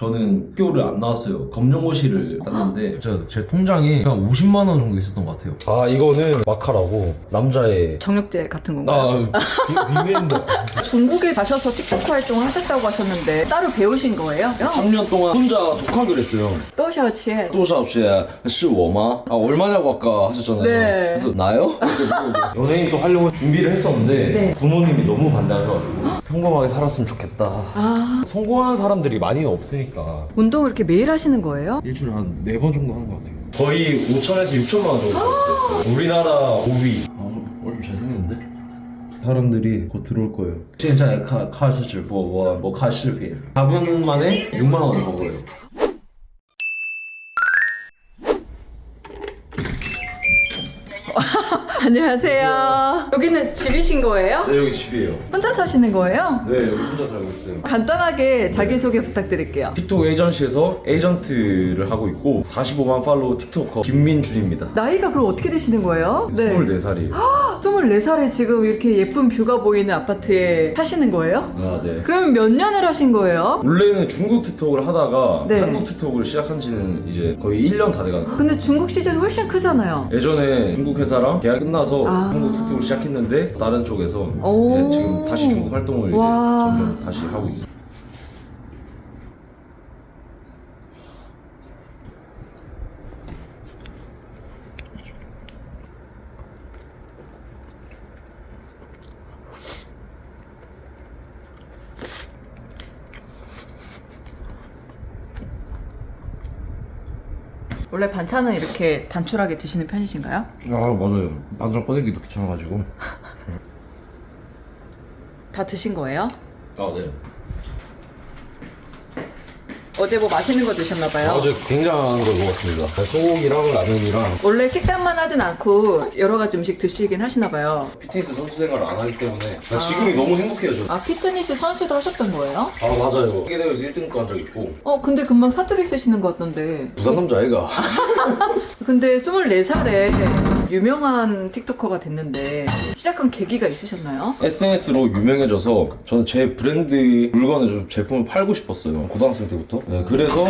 저는 학교를 안 나왔어요. 검정고시를 땄는데 제 통장에 한 50만 원 정도 있었던 것 같아요. 아, 이거는 마카라고 남자의 정력제 같은 건가요? 비밀인데 중국에 가셔서 틱톡 활동을 하셨다고 하셨는데 따로 배우신 거예요? 3년 동안 혼자 독학을 했어요. 또셔츠에 多少钱是我吗? 아, 얼마냐고 아까 하셨잖아요. 네. 그래서 나요? 연예인 또 하려고 준비를 했었는데 네. 부모님이 너무 반대하셔가지고 평범하게 살았으면 좋겠다. 성공하는 사람들이 많이는 없으니까 운동을 이렇게 매일 하시는 거예요? 일주일에 한 4번 정도 하는 것 같아요. 거의 5천에서 6천만 원 정도 벌었어요. 우리나라 5위. 오늘 잘생겼는데? 사람들이 곧 들어올 거예요. 现在开始直播我看视频 4분 만에 6만 원 번 거예요. 안녕하세요. 여기는 집이신 거예요? 네, 여기 집이에요. 혼자 사시는 거예요? 네, 여기 혼자 살고 있어요. 간단하게 자기소개 부탁드릴게요. 틱톡 에이전시에서 에이전트를 하고 있고 45만 팔로우 틱토커 김민준입니다. 나이가 그럼 어떻게 되시는 거예요? 24살이에요. 24살에 지금 이렇게 예쁜 뷰가 보이는 아파트에 사시는 거예요? 아, 네. 그럼 몇 년을 하신 거예요? 원래는 중국 틱톡을 하다가 네. 한국 틱톡을 시작한 지는 이제 거의 1년 다 돼가는 근데 중국 시장이 훨씬 크잖아요. 예전에 중국 회사랑 계약 끝나서 아. 한국 틱톡을 시작했는데 다른 쪽에서 오. 네, 지금 다시 중국 활동을 이제 와. 점점 다시 하고 있어요. 원래 반찬은 이렇게 단촐하게 드시는 편이신가요? 아, 맞아요. 반찬 꺼내기도 귀찮아가지고. 다 드신 거예요? 아, 네. 어제 뭐 맛있는 거 드셨나봐요. 어제 굉장한 걸 먹었습니다. 소고기랑 라면이랑. 원래 식단만 하진 않고 여러 가지 음식 드시긴 하시나봐요. 피트니스 선수 생활을 안 하기 때문에 지금이 너무 행복해요. 저. 아, 피트니스 선수도 하셨던 거예요? 아, 맞아요. 세계대회에서 1등도 한 적 있고. 근데 금방 사투리 쓰시는 것 같던데. 부산 남자 아이가. 근데 24살에 유명한 틱토커가 됐는데 시작한 계기가 있으셨나요? SNS로 유명해져서 저는 제 브랜드 물건을 좀 제품을 팔고 싶었어요. 고등학생 때부터. 네, 그래서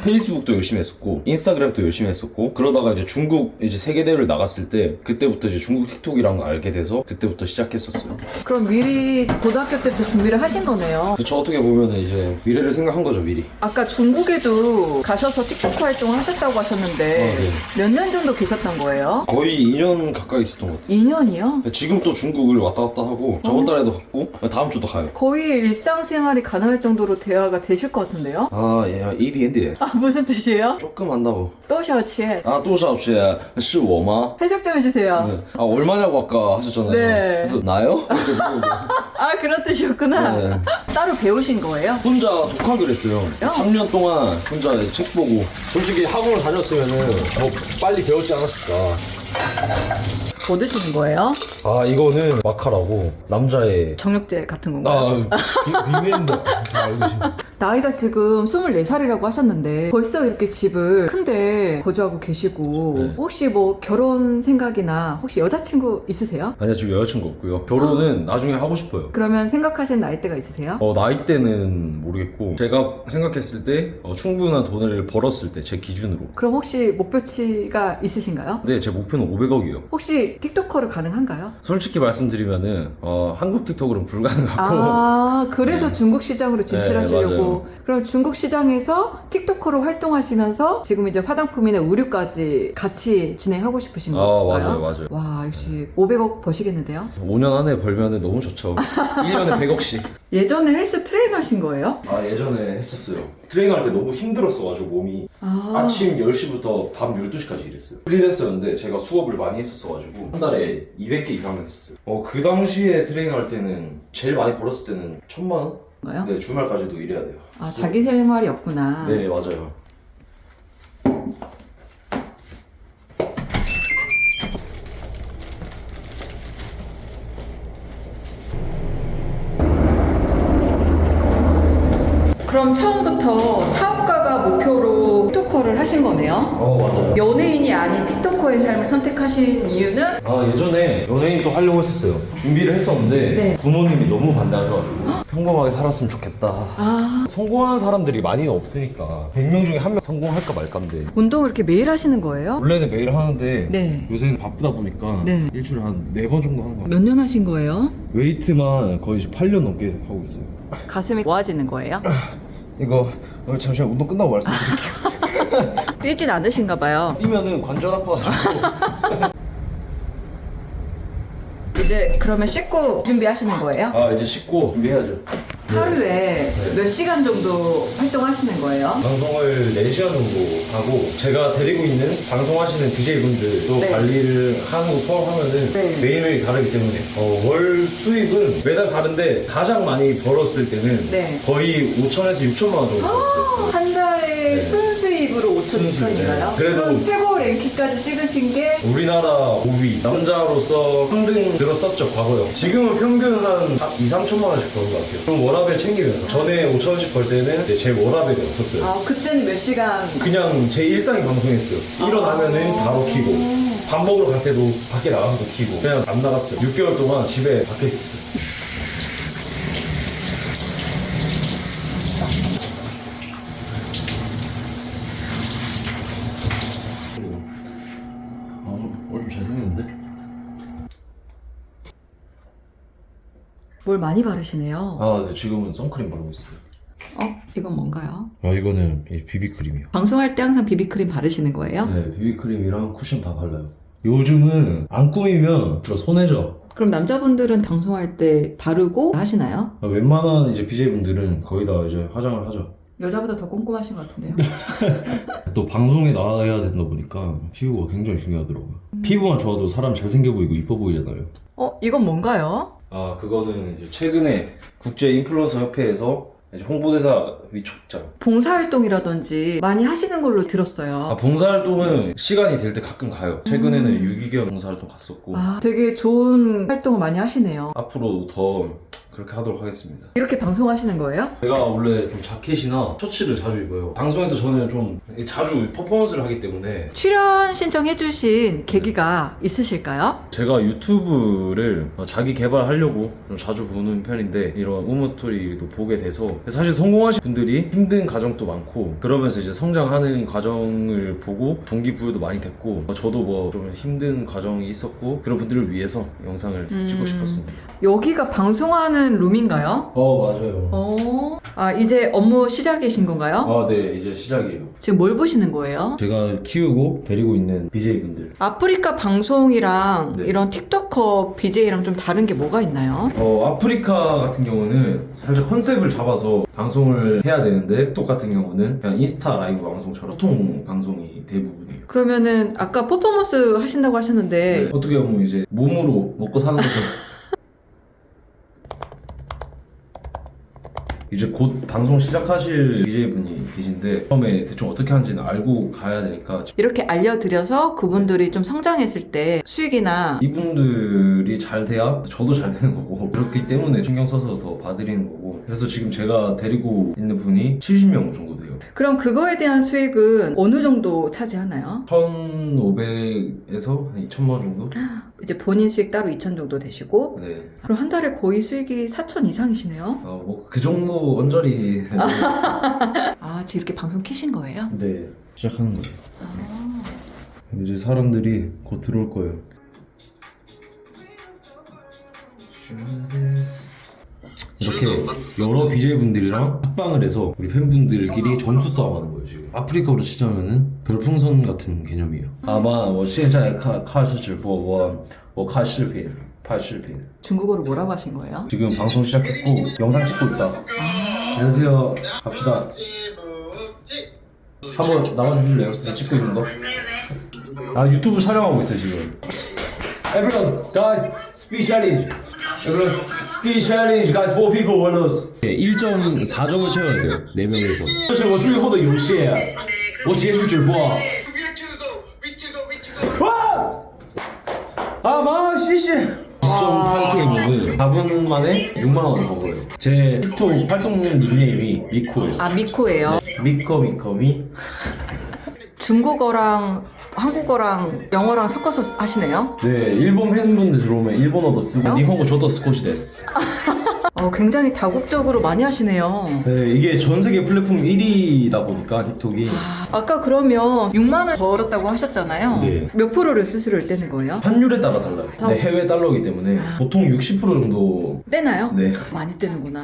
페이스북도 열심히 했었고 인스타그램도 열심히 했었고 그러다가 이제 중국 이제 세계대회를 나갔을 때 그때부터 이제 중국 틱톡이랑 알게 돼서 그때부터 시작했었어요. 그럼 미리 고등학교 때부터 준비를 하신 거네요. 그쵸, 어떻게 보면은 이제 미래를 생각한 거죠, 미리. 아까 중국에도 가셔서 틱톡 활동을 하셨다고 하셨는데 네. 몇 년 정도 계셨던 거예요? 거의 2년 가까이 있었던 것 같아요. 2년이요? 지금 또 중국을 왔다 갔다 하고 저번 달에도 갔고 다음 주도 가요. 거의 일상생활이 가능할 정도로 대화가 되실 것 같은데요? 아, 예, 이디엔디. 아, 무슨 뜻이에요? 조금 한다고. 또셔츠에 아, 多少钱是我吗? 해석 좀 해주세요. 네. 아, 얼마냐고 아까 하셨잖아요. 네. 그래서 나요? 아, 그런 뜻이었구나. 네. 따로 배우신 거예요? 혼자 독학을 했어요. 3년 동안 혼자 책 보고. 솔직히 학원을 다녔으면은 뭐 빨리 배웠지 않았을까. 뭐 드시는 거예요? 아, 이거는 마카라고 남자의 정력제 같은 건가요? 비밀인데 알고 계시네. 나이가 지금 24살이라고 하셨는데 벌써 이렇게 집을 큰데 거주하고 계시고 네. 혹시 뭐 결혼 생각이나 혹시 여자친구 있으세요? 아니요, 지금 여자친구 없고요. 결혼은 나중에 하고 싶어요. 그러면 생각하시는 나이대가 있으세요? 나이대는 모르겠고 제가 생각했을 때 충분한 돈을 벌었을 때 제 기준으로. 그럼 혹시 목표치가 있으신가요? 네, 제 목표는 500억이요. 혹시 틱토커를 가능한가요? 솔직히 말씀드리면은 한국 틱톡으로는 불가능하고. 아, 그래서 중국 시장으로 진출하시려고. 네, 맞아요. 그럼 중국 시장에서 틱토커로 활동하시면서 지금 이제 화장품이나 의류까지 같이 진행하고 싶으신 건가요? 맞아요. 와, 역시 500억 버시겠는데요? 5년 안에 벌면은 너무 좋죠. 1년에 100억씩. 예전에 헬스 트레이너신 거예요? 아, 예전에 했었어요. 트레이너 할 때 너무 힘들었어가지고 몸이. 아침 10시부터 밤 12시까지 일했어요. 프리랜서였는데 제가 수업을 많이 했었어가지고 한 달에 200개 이상 했었어요. 그 당시에 트레이너 할 때는 제일 많이 벌었을 때는 1000만 원? 가요? 네, 주말까지도 일해야 돼요. 아, 자기 생활이 없구나. 네, 맞아요. 그럼 처음부터 사업가가 목표로 틱토커를 하신 거네요. 맞아요. 연예인이 아닌 틱토커의 삶을 선택하신 이유는? 예전에 연예인도 하려고 했었어요. 준비를 했었는데 네. 부모님이 너무 반대하셔가지고 평범하게 살았으면 좋겠다. 성공하는 사람들이 많이 없으니까 100명 중에 한 명 성공할까 말까인데 운동을 이렇게 매일 하시는 거예요? 원래는 매일 하는데 네. 요새는 바쁘다 보니까 네. 일주일에 한 4번 정도 하는 것 같아요. 몇 년 하신 거예요? 웨이트만 거의 지금 8년 넘게 하고 있어요. 가슴이 모아지는 거예요? 이거 오늘 잠시만 운동 끝나고 말씀드릴게요. 뛰진 않으신가 봐요. 뛰면은 관절 아파가지고. 이제 그러면 씻고 준비하시는 거예요? 이제 씻고 준비해야죠. 하루에 몇 시간 정도 활동하시는 거예요? 방송을 4시간 정도 하고 제가 데리고 있는 방송하시는 BJ분들도 네. 관리를 하는 거 포함하면은 네. 매일매일 다르기 때문에 월 수입은 매달 다른데 가장 많이 벌었을 때는 네. 거의 5천에서 6천만 원 정도 벌었어요. 한 달에 네. 순수입으로 5천, 순수입, 6천인가요? 네. 그래도- 그럼 최고 랭킹까지 찍으신 게 우리나라 5위 남자로서 3등 들었었죠 과거요. 지금은 평균 한 2, 3천만 원씩 버는 것 같아요. 그럼 워라벨 챙기면서 전에 5천 원씩 벌 때는 이제 제 워라벨이 없었어요. 그때는 몇 시간? 그냥 제 일상이 방송했어요. 일어나면은 바로 키고 밥 먹으러 갈 때도 밖에 나가서도 키고 그냥 안 나갔어요. 6개월 동안 집에 밖에 있었어요. 오늘 좀 잘생겼는데? 뭘 많이 바르시네요. 네, 지금은 선크림 바르고 있어요. 이건 뭔가요? 이거는 비비크림이요. 방송할 때 항상 비비크림 바르시는 거예요? 네, 비비크림이랑 쿠션 다 발라요. 요즘은 안 꾸미면 들어 손해져. 그럼 남자분들은 방송할 때 바르고 하시나요? 웬만한 이제 BJ분들은 거의 다 이제 화장을 하죠. 여자보다 더 꼼꼼하신 것 같은데요? 또 방송에 나가야 된다 보니까 피부가 굉장히 중요하더라고요. 피부만 좋아도 사람 잘생겨 보이고 이뻐 보이잖아요. 이건 뭔가요? 그거는 이제 최근에 국제 인플루언서 협회에서 이제 홍보대사 위촉장. 봉사활동이라든지 많이 하시는 걸로 들었어요. 봉사활동은 시간이 될 때 가끔 가요. 최근에는 유기견 봉사활동 갔었고 되게 좋은 활동을 많이 하시네요. 앞으로 더 그렇게 하도록 하겠습니다. 이렇게 방송하시는 거예요? 제가 원래 좀 자켓이나 셔츠를 자주 입어요. 방송에서 저는 좀 자주 퍼포먼스를 하기 때문에 출연 신청해주신 계기가 있으실까요? 제가 유튜브를 자기 개발하려고 좀 자주 보는 편인데 이런 우먼 스토리도 보게 돼서 사실 성공하신 분들이 힘든 가정도 많고 그러면서 이제 성장하는 과정을 보고 동기부여도 많이 됐고 저도 뭐 좀 힘든 과정이 있었고 그런 분들을 위해서 영상을 찍고 싶었습니다. 여기가 방송하는 룸인가요? 맞아요. 이제 업무 시작이신 건가요? 네, 이제 시작이에요. 지금 뭘 보시는 거예요? 제가 키우고 데리고 있는 BJ분들. 아프리카 방송이랑 네. 이런 틱토커 BJ랑 좀 다른 게 뭐가 있나요? 아프리카 같은 경우는 살짝 컨셉을 잡아서 방송을 해야 되는데 틱톡 같은 경우는 그냥 인스타 라이브 방송처럼 소통 방송이 대부분이에요. 그러면은 아까 퍼포먼스 하신다고 하셨는데 어떻게 보면 이제 몸으로 먹고 사는 거죠. 이제 곧 방송 시작하실 BJ분이 계신데 처음에 대충 어떻게 하는지는 알고 가야 되니까 이렇게 알려드려서 그분들이 좀 성장했을 때 수익이나 이분들이 잘 돼야 저도 잘 되는 거고 그렇기 때문에 신경 써서 더 봐드리는 거고 그래서 지금 제가 데리고 있는 분이 70명 정도 돼요. 그럼 그거에 대한 수익은 어느 정도 차지하나요? 1,500에서 한 2,000만 원 정도? 이제 본인 수익 따로 2천 정도 되시고 네. 그럼 한 달에 거의 수익이 4천 이상이시네요? 뭐 그 정도 언저리. 지금 이렇게 방송 키신 거예요? 네. 시작하는 거예요. 이제 사람들이 곧 들어올 거예요. 이렇게 여러 BJ분들이랑 합방을 해서 우리 팬분들끼리 점수 싸움하는 거예요 지금. 아프리카로 치자면은 별풍선 같은 개념이에요. 아마 现在看视直播我看视频拍视频 중국어로 뭐라고 하신 거예요? 지금 방송 시작했고 영상 찍고 있다. 안녕하세요. 갑시다. 한번 나와주실래요? 네, 찍고 있는 거. 유튜브 촬영하고 있어요 지금. Everyone, guys, speed challenge. Everyone, speed challenge, guys. 4 people will lose. 1.4점을 채워야 돼요. 4명에서. 这是我最后的游戏，我结束直播。와!谢谢. 2.8K 먹은 4분 만에 6만 원을 번 거예요. 제 틱톡 활동 닉네임이 미코예요. 미코예요. 미코미. 중국어랑 한국어랑 영어랑 섞어서 하시네요. 네, 일본 팬분들 들어오면 일본어도 쓰고 니혼고 저도 스코시 데스. 굉장히 다국적으로 많이 하시네요. 네, 이게 전 세계 플랫폼 1위다 보니까 틱톡이 아까 그러면 6만 원 벌었다고 하셨잖아요. 네. 몇 프로를 수수료를 떼는 거예요? 환율에 따라 달라요. 네, 해외 달러이기 때문에 보통 60% 정도. 떼나요? 네. 많이 떼는구나.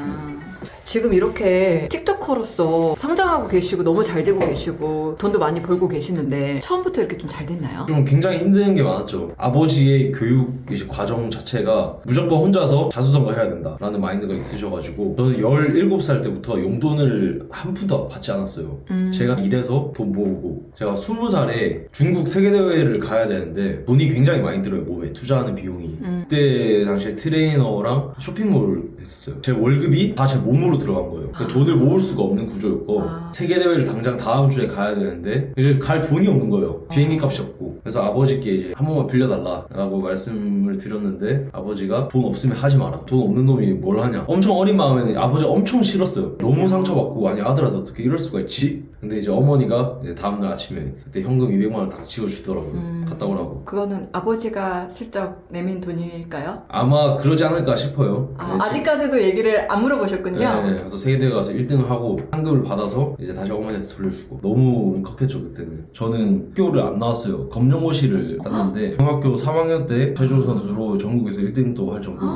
지금 이렇게 틱톡커로서 성장하고 계시고 너무 잘 되고 계시고 돈도 많이 벌고 계시는데 처음부터 이렇게 좀 잘 됐나요? 좀 굉장히 힘든 게 많았죠. 아버지의 교육 이제 과정 자체가 무조건 혼자서 자수성가해야 된다라는 마인드가 있으셔가지고 저는 17살 때부터 용돈을 한 푼도 받지 않았어요. 제가 일해서 돈 모으고 제가 20살에 중국 세계대회를 가야 되는데 돈이 굉장히 많이 들어요. 몸에 투자하는 비용이. 그때 당시에 트레이너랑 쇼핑몰 했었어요. 제 월급이 다 제 몸으로 들어간 거예요. 그러니까 돈을 모을 수가 없는 구조였고 세계대회를 당장 다음 주에 가야 되는데 이제 갈 돈이 없는 거예요. 비행기 값이 없고. 그래서 아버지께 이제 한 번만 빌려달라라고 말씀을 드렸는데 아버지가 돈 없으면 하지 마라. 돈 없는 놈이 뭘 하냐. 엄청 어린 마음에는 아버지가 엄청 싫었어요. 너무 상처받고 아니 아들아 어떻게 이럴 수가 있지? 근데 이제 어머니가 이제 다음날 아침에 그때 현금 200만 원 딱 지어주더라고요. 갔다 오라고. 그거는 아버지가 슬쩍 내민 돈일까요? 아마 그러지 않을까 싶어요. 네, 아직까지도 얘기를 안 물어보셨군요. 네, 그래서 세계대회 가서 1등을 하고 상금을 받아서 이제 다시 어머니한테 돌려주고 너무 울컥했죠 그때는. 저는 학교를 안 나왔어요. 검정고시를 땄는데 중학교 3학년 때 체조 선수로 전국에서 1등도 할 정도로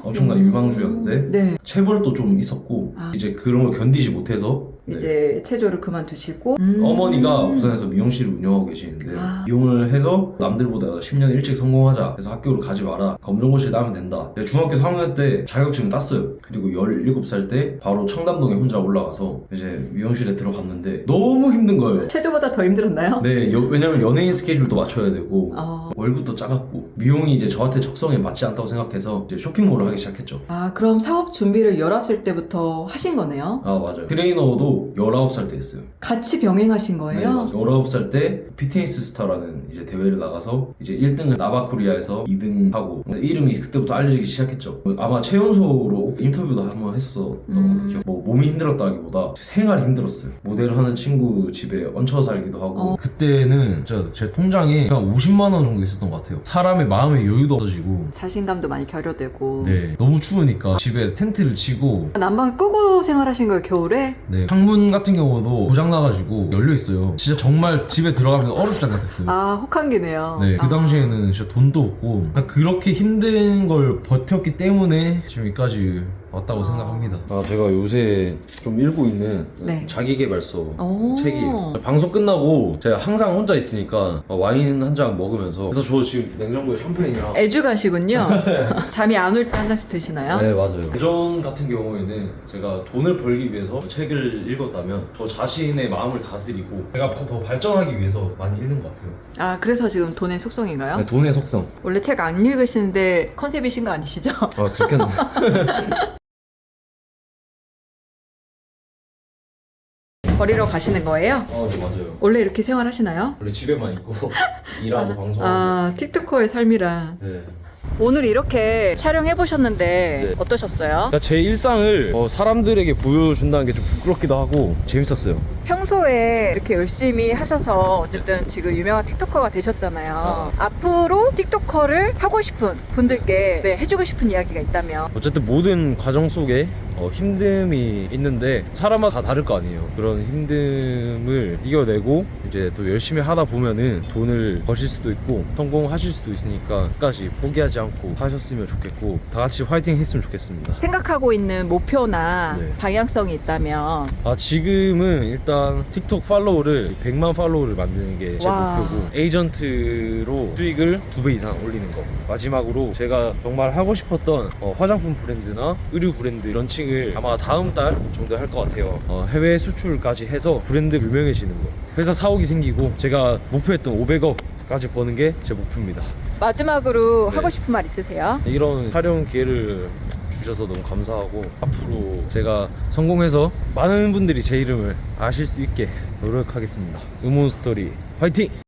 엄청난 유망주였는데 네. 체벌도 좀 있었고 이제 그런 걸 견디지 못해서 이제 체조를 그만두시고 어머니가 부산에서 미용실을 운영하고 계시는데 미용을 해서 남들보다 10년 일찍 성공하자 그래서 학교를 가지 마라 검정고시를 따면 된다. 제가 중학교 3학년 때 자격증을 땄어요. 그리고 17살 때 바로 청담동에 혼자 올라가서 이제 미용실에 들어갔는데 너무 힘든 거예요. 체조보다 더 힘들었나요? 네, 왜냐면 연예인 스케줄도 맞춰야 되고 월급도 작았고 미용이 이제 저한테 적성에 맞지 않다고 생각해서 이제 쇼핑몰을 하기 시작했죠. 그럼 사업 준비를 19살 때부터 하신 거네요? 맞아요. 트레이너도 19살 때 했어요. 같이 병행하신 거예요? 네, 맞아요. 19살 때 피트니스 스타라는 이제 대회를 나가서 이제 1등을 나바코리아에서 2등 하고 이름이 그때부터 알려지기 시작했죠. 아마 최연소로 인터뷰도 한번 했었었던 걸로 기억. 뭐 몸이 힘들었다기보다 생활이 힘들었어요. 모델 하는 친구 집에 얹혀 살기도 하고 그때는 진짜 제 통장에 한 50만 원 정도 있었던 것 같아요. 사람의 마음의 여유도 없어지고 자신감도 많이 결여되고. 네, 너무 추우니까 집에 텐트를 치고 난방 끄고 생활하신 거예요, 겨울에? 네, 창문 같은 경우도 고장나가지고 열려있어요. 진짜 정말 집에 들어가면 얼음장 같았어요. 혹한기네요. 네, 그 당시에는 진짜 돈도 없고 그냥 그렇게 힘든 걸 버텼기 때문에 지금 여기까지 왔다고 생각합니다. 제가 요새 좀 읽고 있는 네. 자기계발서 책이 방송 끝나고 제가 항상 혼자 있으니까 와인 한 잔 먹으면서 그래서 저 지금 냉장고에 샴페인이랑 애주가시군요. 잠이 안 올 때 한 잔씩 드시나요? 네, 맞아요. 예전 같은 경우에는 제가 돈을 벌기 위해서 책을 읽었다면 저 자신의 마음을 다스리고 제가 더 발전하기 위해서 많이 읽는 것 같아요. 그래서 지금 돈의 속성인가요? 네, 돈의 속성. 원래 책 안 읽으시는데 컨셉이신 거 아니시죠? 들켰네. 버리러 가시는 거예요? 네, 맞아요. 원래 이렇게 생활하시나요? 원래 집에만 있고 일하고 방송하고. 틱톡커의 삶이라. 네. 오늘 이렇게 촬영해보셨는데 네. 어떠셨어요? 제 일상을 사람들에게 보여준다는 게 좀 부끄럽기도 하고 재밌었어요. 평소에 이렇게 열심히 하셔서 어쨌든 지금 유명한 틱톡커가 되셨잖아요. 앞으로 틱톡커를 하고 싶은 분들께 해주고 싶은 이야기가 있다면? 어쨌든 모든 과정 속에 힘듦이 있는데 사람마다 다 다를 거 아니에요. 그런 힘듦을 이겨내고 이제 또 열심히 하다 보면은 돈을 버실 수도 있고 성공하실 수도 있으니까 끝까지 포기하지 않고 하셨으면 좋겠고 다 같이 화이팅 했으면 좋겠습니다. 생각하고 있는 목표나 방향성이 있다면? 지금은 일단 틱톡 팔로우를 100만 팔로우를 만드는 게 제 목표고 에이전트로 수익을 2배 이상 올리는 거. 마지막으로 제가 정말 하고 싶었던 화장품 브랜드나 의류 브랜드 런칭을 아마 다음 달 정도 할 것 같아요. 해외 수출까지 해서 브랜드 유명해지는 거. 회사 사옥이 생기고 제가 목표했던 500억까지 버는 게 제 목표입니다. 마지막으로 하고 싶은 말 있으세요? 이런 촬영 기회를 주셔서 너무 감사하고 앞으로 제가 성공해서 많은 분들이 제 이름을 아실 수 있게 노력하겠습니다. 음원 스토리 화이팅!